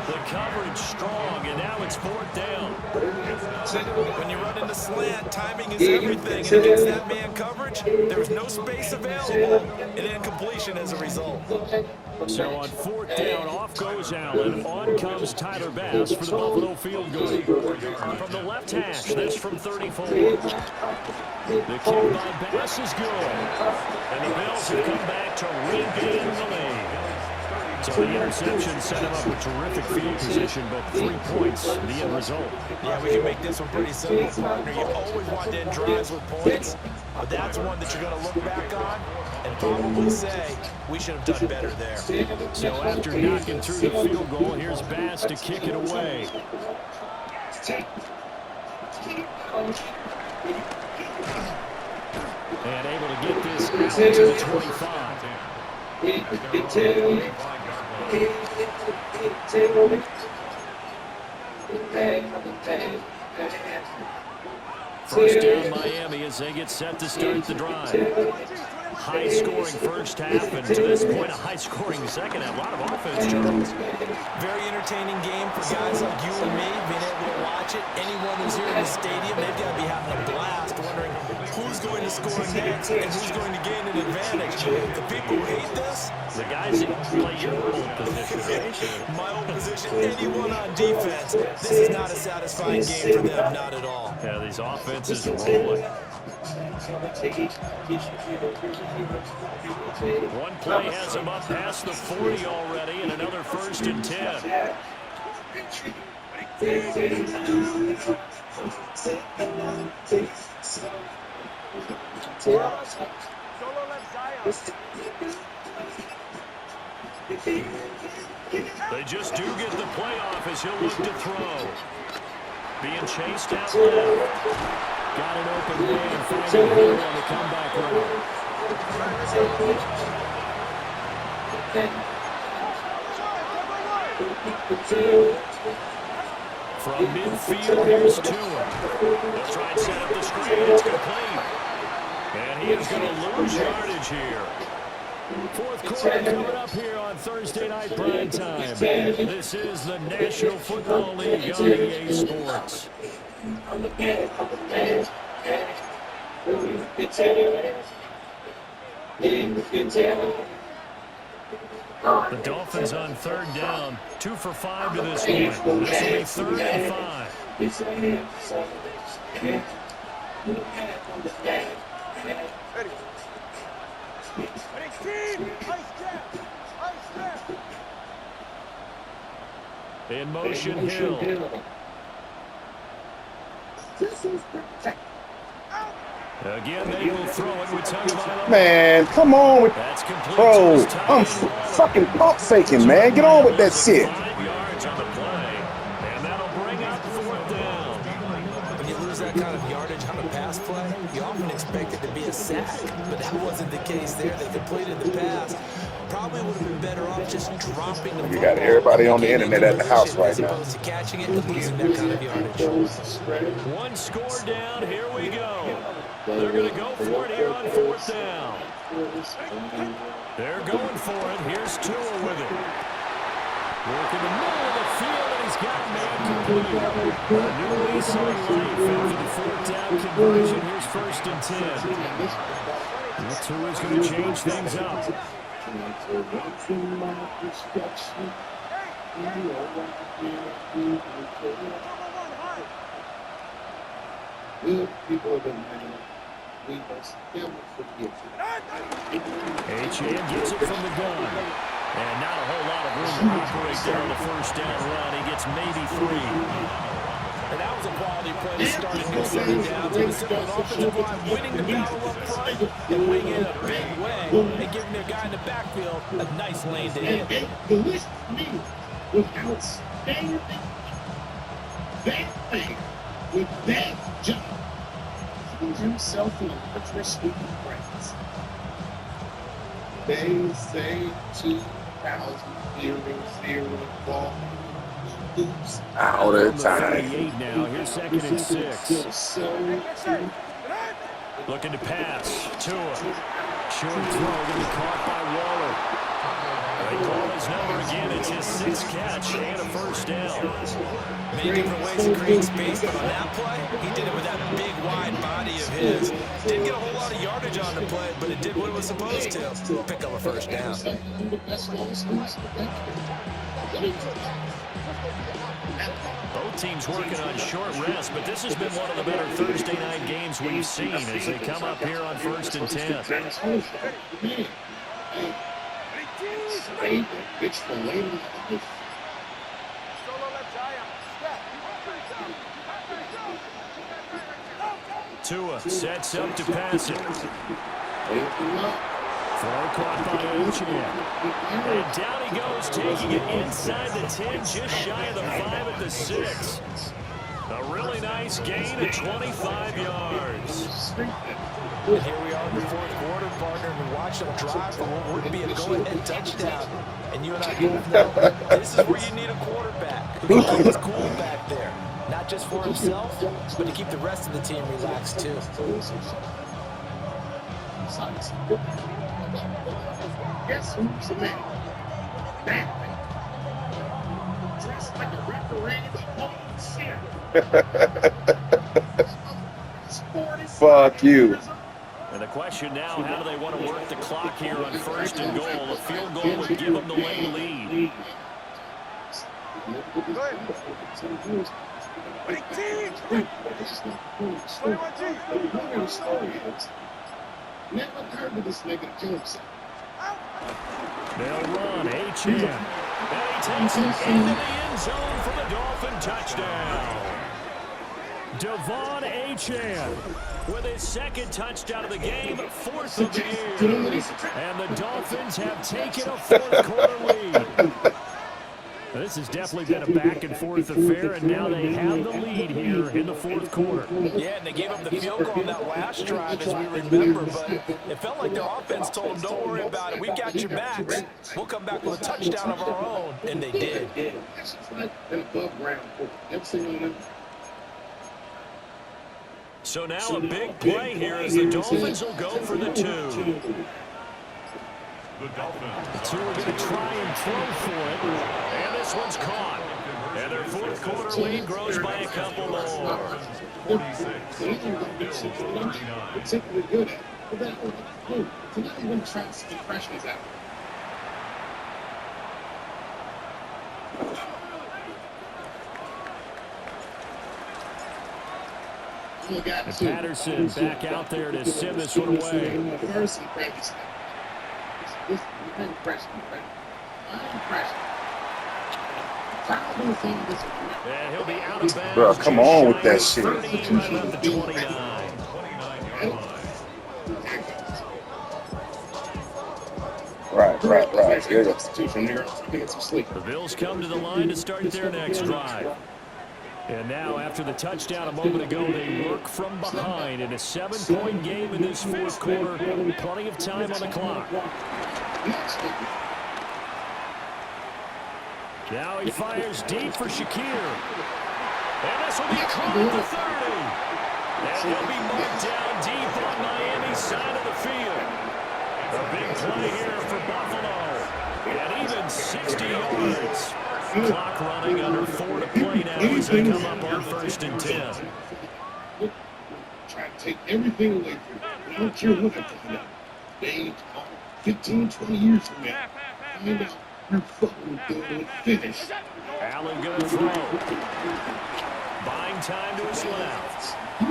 The coverage strong, and now it's 4th down. When you run into slant, timing is everything. And against that man coverage, there's no space available, and incompletion as a result. So on 4th down, off goes Allen. On comes Tyler Bass for the Buffalo field goal. From the left hash, that's from 34. The kick by Bass is good. And the Bills have come back to regain the lead. So the interception set him up with terrific field position, but 3 points, the end result. Yeah, we can make this one pretty simple, partner. You always want to end drives with points, but that's one that you're going to look back on and probably say, we should have done better there. So after knocking through the field goal, here's Bass to kick it away. And able to get this out to the 25. First down Miami as they get set to start the drive. High-scoring first half, and to this point, a high-scoring second half. A lot of offense, Charles. Very entertaining game for guys like you and me, being able to watch it. Anyone who's here in the stadium, they've got to be having a blast, wondering who's going to score next and who's going to gain an advantage. The people who hate this, the guys that play your old position, right? My old position, anyone on defense, this is not a satisfying game for them, not at all. Yeah, these offenses are rolling. One play has him up past the 40 already, and another 1st and 10. They just do get the playoff as he'll look to throw. Being chased out left. Got an open man, finding Hill on the comeback run. From midfield, here's Tua. They'll try and set up the screen. It's complete. And he is going to lose yardage here. Fourth quarter coming up here on Thursday Night Prime Time. This is the National Football League on EA Sports. The Dolphins on third down, 2 for 5 to this point. This will be 3rd and 5. In motion, Hill. Again, they will throw it with Tagovailoa. Man, come on with, That's complete. bro. I'm fucking pump faking, man. Get on with that shit. 5 yards on the play, and that'll bring up 4th down. When you lose that kind of yardage on a pass play, you often expect it to be a sack, but that wasn't the case there. They completed the pass. Probably would have been better off just dropping the ball. You got everybody on the internet at the house right now. As opposed to catching it and losing that kind of yardage. 1 score down. Here we go. They're going to go for it here on 4th down. They're going for it. Here's Tua with it. Work in the middle of the field, and he's got man complete. A new lease on life after the 4th down conversion. Here's 1st and 10. Well, Tua's going to change things up. AGL gets it from the gun. And not a whole lot of room to operate down the 1st down run. He gets maybe 3. And that was a quality play to start a new 2nd down. With an offensive line winning the battle up front and winning it a big way and giving their guy in the backfield a nice lane to hit. The list to me was outstanding. That thing with that job. He's himself in a electricity practice. They say 2,000 0 ball. All the time. 38 now. Here's 2nd and 6. Looking to pass. Tua. Short throw going to be caught by Waller. They call his number again. It's his 6th catch and a 1st down. Many different ways to create space, but on that play, he did it with that big, wide body of his. Didn't get a whole lot of yardage on the play, but it did what it was supposed to. Pick up a 1st down. Both teams working on short rest, but this has been one of the better Thursday night games we've seen as they come up here on 1st and 10. Tua sets up to pass it. Throw caught by AGL. And down he goes, taking it inside the 10, just shy of the 5 at the 6. A really nice gain of 25 yards. And here we are in the 4th quarter, partner, and we watch them drive for what would be a go-ahead touchdown. And you and I both know this is where you need a quarterback who can keep his cool back there. Not just for himself, but to keep the rest of the team relaxed, too. Guess who's the man? That man. Dressed like a referee, the Fuck you. And the question now, how do they want to work the clock here on 1st and goal? A field goal would give them the late lead. Never heard of this nigga Johnson. They'll run. AGL. And he takes it into the end zone for the Dolphin touchdown. Devon Achane with his second touchdown of the game, fourth of the year. And the Dolphins have taken a fourth-quarter lead. This has definitely been a back-and-forth affair, and now they have the lead here in the fourth quarter. Yeah, and they gave up the field goal on that last drive, as we remember, but it felt like their offense told them, don't worry about it. We got your backs. We'll come back with a touchdown of our own, and they did. So now a big play here as the Dolphins will go for the two. The Dolphins. Two are going to try and throw for it. And this one's caught. And their fourth quarter lead grows by a couple more. 46. Bills 39. Particularly good at. But then, so now you're going to try to see freshmen out. And Patterson back out there to send this one away. First and practice. This impression. And he'll be out of bounds. Bro, come on with that shit. 39 left to 29. 29-yard line. Right. There you go. The Bills come to the line to start their next drive. And now, after the touchdown a moment ago, they work from behind in a 7-point game in this fourth quarter. Plenty of time on the clock. Now he fires deep for Shakir. And this will be caught at the 30. And he'll be marked down deep on Miami's side of the field. A big play here for Buffalo. And even 60 yards. Clock running under 4 to play now as they come up on 1st and 10. Try to take everything away from you. I don't care what I find out. They 15, 20 years from now, find out you're fucking good finish. Allen going to throw. Buying time to his left. And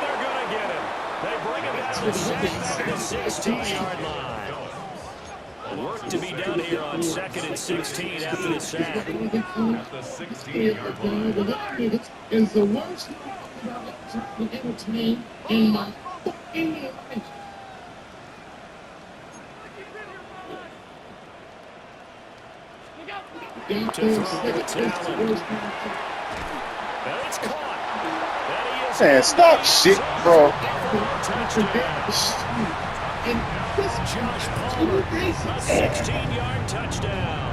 they're going to get him. They bring him down to sack on the 16-yard line. Work to be done here on 2nd and 16 after the sack. At the 16-yard line. Is the worst thing I've ever to me in my fucking life. To throw to Allen. And it's caught. And he is Man, stop shit, bro. Josh Palmer, a 16-yard touchdown.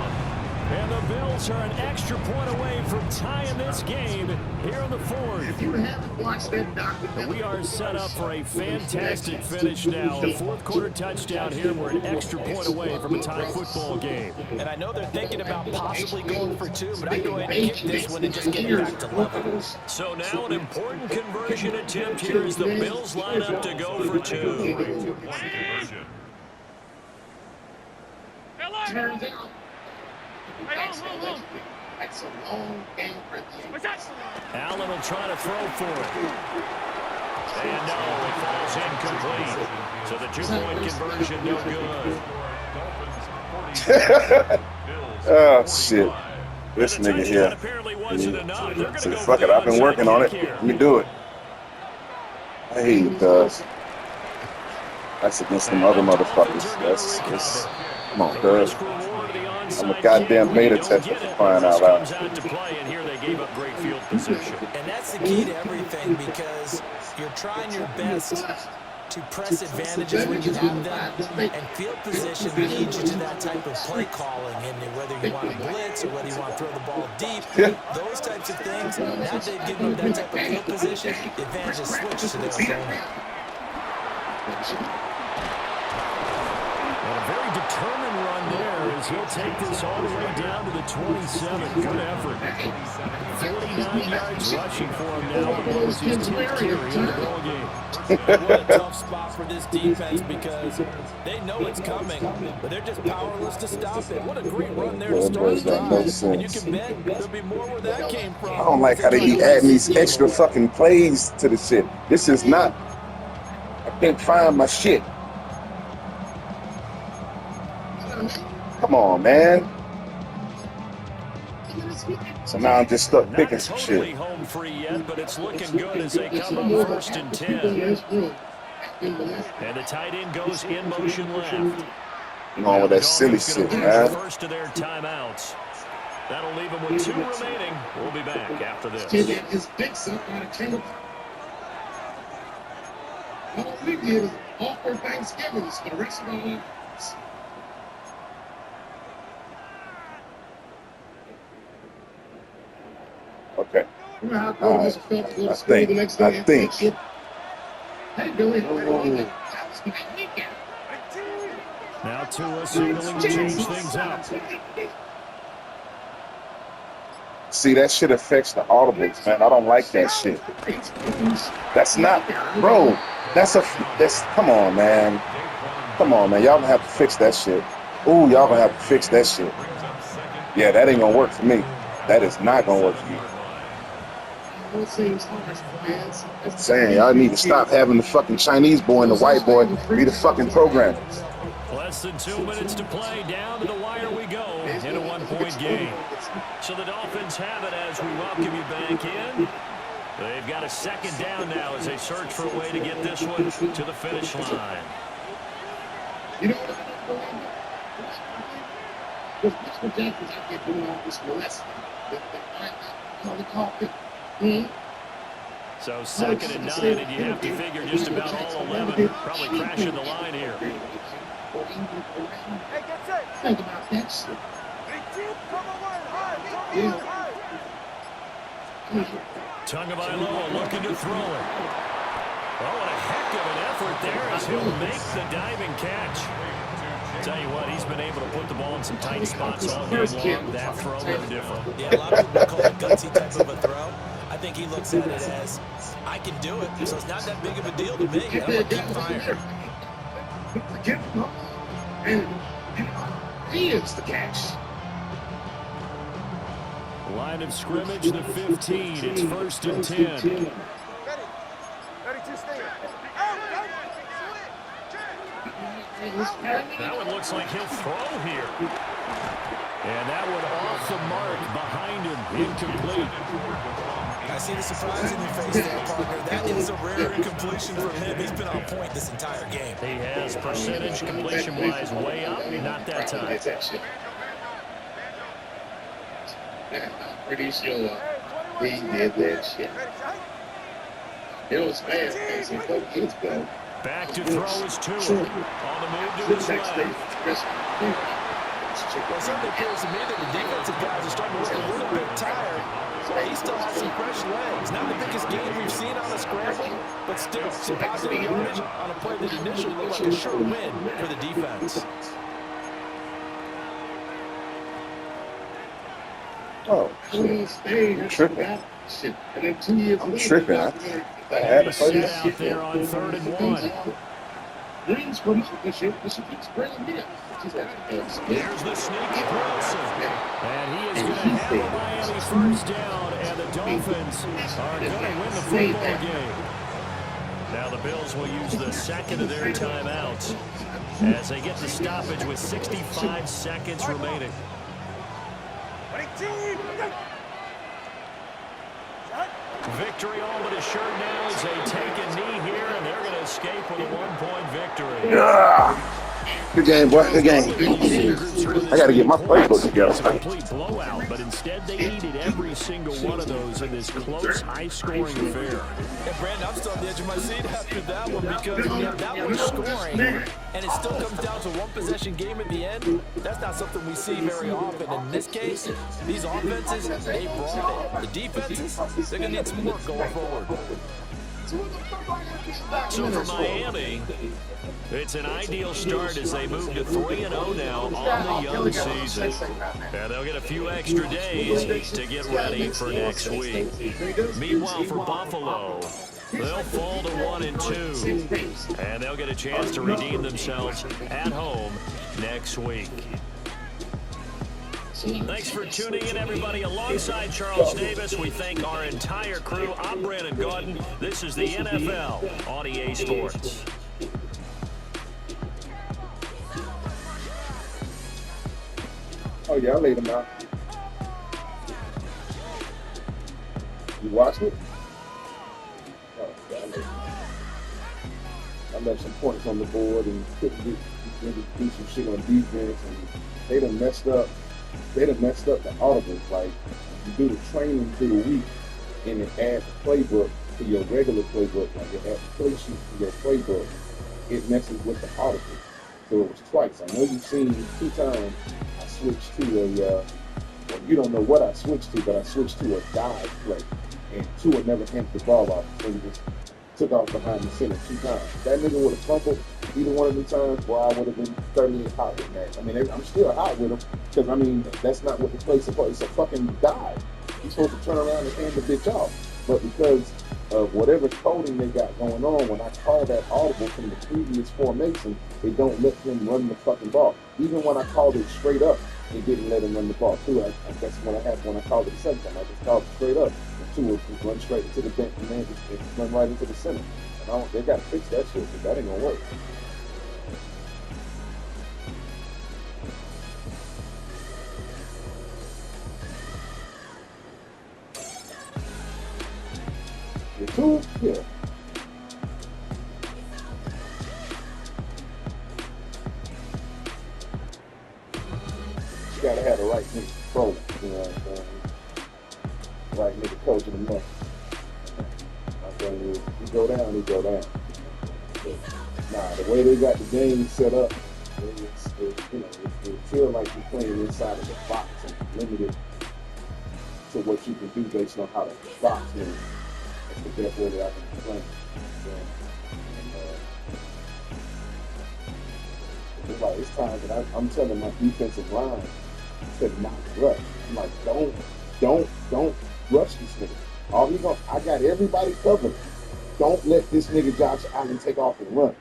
And the Bills are an extra point away from tying this game here in the fourth. If you haven't watched that documentary, We are set up for a fantastic finish now. A fourth quarter touchdown here. We're an extra point away from a tie football game. And I know they're thinking about possibly going for two, but I go ahead and kick this one and just get it back to level. So now an important conversion attempt here as the Bills line up to go for two. One conversion. turns out that's a long game for them. Allen will try to throw for it. And no, it falls incomplete. So the two-point conversion no good. Oh, shit. This nigga here. So fuck it, I've been working on it. Let me do it. I hate it does. That's against them other motherfuckers. That's come on, cuz. I'm a goddamn beta tester for crying out loud. And that's the key to everything, because you're trying your best to press advantages when you have them, and field position leads you to that type of play calling, and whether you want to blitz or whether you want to throw the ball deep, those types of things. Now they've given them that type of field position, the advantage is switched to their opponent. And a very determined run there as he'll take this all the way down to the 27. Good effort. 49 yards rushing for him now. It was his 10th carry in the ball game. What a tough spot for this defense, because they know it's coming, but they're just powerless to stop it. What a great run there to start the drive. And you can bet there'll be more where that came from. I don't like how they be adding these extra fucking plays to the shit. This is not. I can't find my shit. Come on, man. So now I'm just stuck picking some totally shit. home free yet, but it's looking good as they come up 1st and 10. And the tight end goes in motion left. Going with that silly shit, man. First of their timeouts. That'll leave them with 2 remaining. We'll be back after this. His dicks up on a table. All we did is offer Thanksgiving for the rest of our lives. Okay. I think. Hey, Billy. Now Tua signaling to change things up. See, that shit affects the audibles, man. I don't like that shit. That's not, bro. That's come on, man. Come on, man. Y'all gonna have to fix that shit. Ooh, y'all gonna have to fix that shit. Yeah, that ain't gonna work for me. That is not gonna work for you. I'm saying, y'all need to stop having the fucking Chinese boy and the white boy be the fucking programmers. Less than 2 minutes to play. Down to the wire we go in a 1-point game. So the Dolphins have it as we welcome you back in. They've got a 2nd down now as they search for a way to get this one to the finish line. You know what? Jackson's out there doing all this molesting. So 2nd and 9, and you have to figure just about all 11 probably crashing the line here. Think about that shit. Tagovailoa looking to throw it. Oh, and a heck of an effort there as he'll make the diving catch. Tell you what, he's been able to put the ball in some tight spots all game long. That throw no different. Yeah, a lot of people call it gutsy type of a throw. I think he looks at it as, I can do it, so it's not that big of a deal to me. I'm going to keep firing. And he is the catch. Line of scrimmage, the 15. It's 1st and 10. Ready to stay. That one looks like he'll throw here. And that one off the mark behind him, incomplete. I see the surprise in your face there, partner. That is a rare incompletion from him. He's been on point this entire game. He has percentage completion-wise way up, not that time. Pretty sure he did that shit. It was fast as he let kids go. Back to throw is Tua. On the move to his left. Well, it certainly appears to me that the defensive guys are starting to look a little bit tired. He still has some fresh legs. Not the biggest game we've seen on a scramble, but still some positive yardage on a play that initially looked like a sure win for the defense. Oh, I'm tripping. And then 2 years I'm tripping. I had to play Set that out shit. there on 3rd and 1. Greens promote this shit. This shit keeps bringing me up. There's the sneaky Wilson. And he is going to have a Miami 1st down, and the Dolphins are going to win the football game. Now the Bills will use the 2nd of their timeouts as they get the stoppage with 65 seconds remaining. Victory all but assured now as they take a knee here, and they're going to escape with a 1-point victory. Yeah. Good game, boy. Good game. I got to get my playbook It's a together. complete blowout, but instead they needed every single one of those in this close, high-scoring affair. And Brandon, I'm still on the edge of my seat after that one because when you have that much scoring and it still comes down to one possession game at the end, that's not something we see very often. In this case, these offenses, they brought it. The defenses, they're going to need some work going forward. So for Miami, it's an ideal start as they move to 3-0 now on the young season. And they'll get a few extra days to get ready for next week. Meanwhile, for Buffalo, they'll fall to 1-2, and they'll get a chance to redeem themselves at home next week. Thanks for tuning in, everybody. Alongside Charles Davis, we thank our entire crew. I'm Brandon Gaudin. This is the NFL on EA Sports. Oh yeah, I laid him out. You watched it? Oh yeah, I laid him out. I left some points on the board and couldn't get do some shit on defense, and they done messed up. They done messed up the audibles. Like you do the training through the week, and it add the playbook to your regular playbook. Like it add the play sheet to your playbook. It messes with the audible. So it was twice. I know you've seen 2 times. I switched to a. Well, you don't know what I switched to, but I switched to a dive play, and Tua never handed the ball off. So he just took off behind the center 2 times. If that nigga would have fumbled either one of the times, boy, I would have been 38 hot with that. I mean, I'm still hot with him because, I mean, that's not what the play's supposed. It's a fucking dive. He's supposed to turn around and hand the bitch off. But because of whatever coding they got going on, when I call that audible from the previous formation, they don't let him run the fucking ball. Even when I called it straight up, it didn't let him run the ball too. I guess when I called it the second time, I just called it straight up. And Tua just run straight into the bench, and man, just run right into the center. And they got to fix that shit because that ain't gonna work. The Tua, yeah. You gotta have the right nigga controlling, you know what I'm saying? Right nigga coaching him up. I'm telling you, he go down, he go down. But, nah, the way they got the game set up, it feels like you're playing inside of the box and limited to what you can do based on how the box moves. That's the best way that I can explain it. It's like it's times that I'm telling my defensive line to not rush. I'm like, don't rush this nigga. I got everybody covered. Don't let this nigga Josh Allen take off and run.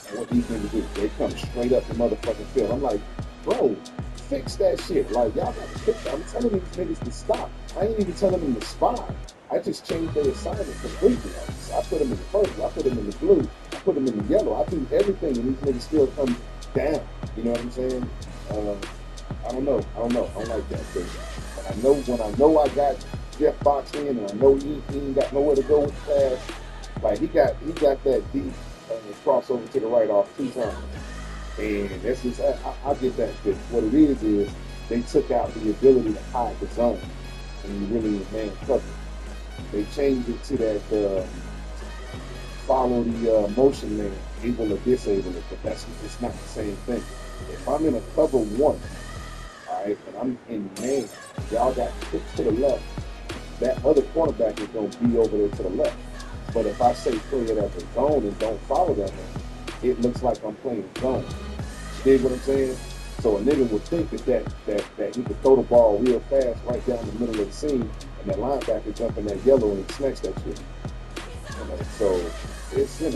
And what these niggas do, they come straight up the motherfucking field. I'm like, bro, fix that shit. Like, y'all got to fix that. I'm telling these niggas to stop. I ain't even telling them to spy. I just changed their assignment completely. I put them in the purple. I put them in the blue. I put them in the yellow. I do everything, and these niggas still come down. You know what I'm saying? I don't know. I don't like that. When I know I got Jeff boxed in, and I know he ain't got nowhere to go with the pass. Like he got that deep crossover to the right off 2 times, and that's just I get that. But what it is they took out the ability to hide the zone, and you really man cover. They changed it to that follow the motion man, able or disable it, but it's not the same thing. If I'm in a cover 1, all right, and I'm in man, y'all got trips to the left, that other cornerback is going to be over there to the left. But if I say play it as a zone and don't follow that man, it looks like I'm playing zone. You dig what I'm saying? So a nigga would think that he could throw the ball real fast right down the middle of the seam, and that linebacker jump in that yellow and snatch that shit. So it's I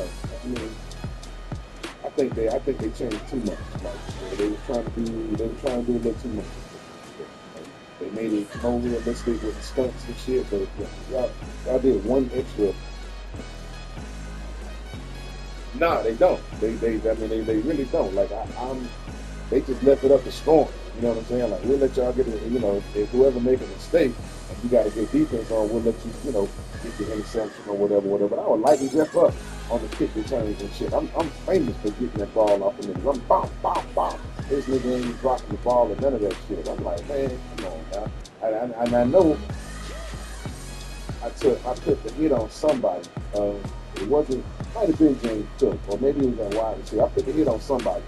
mean, I think they changed too much. Like they was trying to do a little too much. They made it more realistic with the stunts and shit, but y'all did one extra. Nah, they don't. They really don't. Like they just left it up to scoring. You know what I'm saying? Like we'll let y'all get it. If whoever make a mistake and you got a good defense on, we'll let you get the interception or whatever. But I would lighten Jeff up on the kick returns and shit. I'm famous for getting that ball off the niggas. I'm bomb. This nigga ain't blocking the ball or none of that shit. I'm like, man, come on now. And I know I put the hit on somebody. Might have been James Cook, or maybe it was that wide receiver. I put the hit on somebody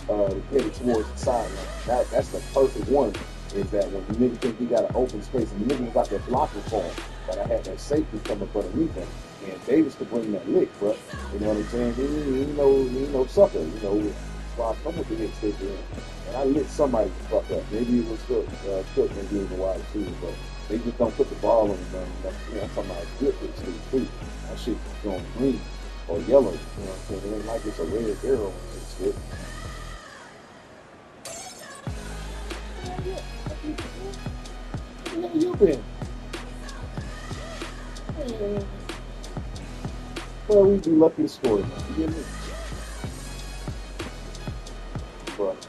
headed towards the sideline. That's the perfect one, is that when the nigga think he got an open space, and the nigga was out there blocking for him, but I had that safety coming underneath him, and Davis to bring that lick, bro. You know what I'm saying? He ain't no sucker, that's why I come with the hit stick in. And I lit somebody the fuck up. Maybe it was Cook, maybe it was a wide receiver, but they just don't put the ball on the ground. I'm talking about good hit stick too. That shit going green or yellow, you know what I'm saying? It ain't like it's a red arrow on this shit. Where you been? Well, we'd be lucky to score tonight. You get me? But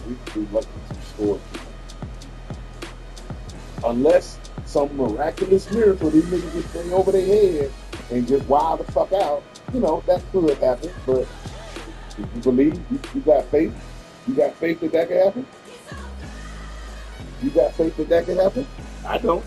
we'd be lucky to score tonight. unless some miraculous miracle these niggas just bring over their head and just wild the fuck out, you know, that could happen. But if you believe, you got faith. You got faith that that can happen. You got faith that that can happen. I don't.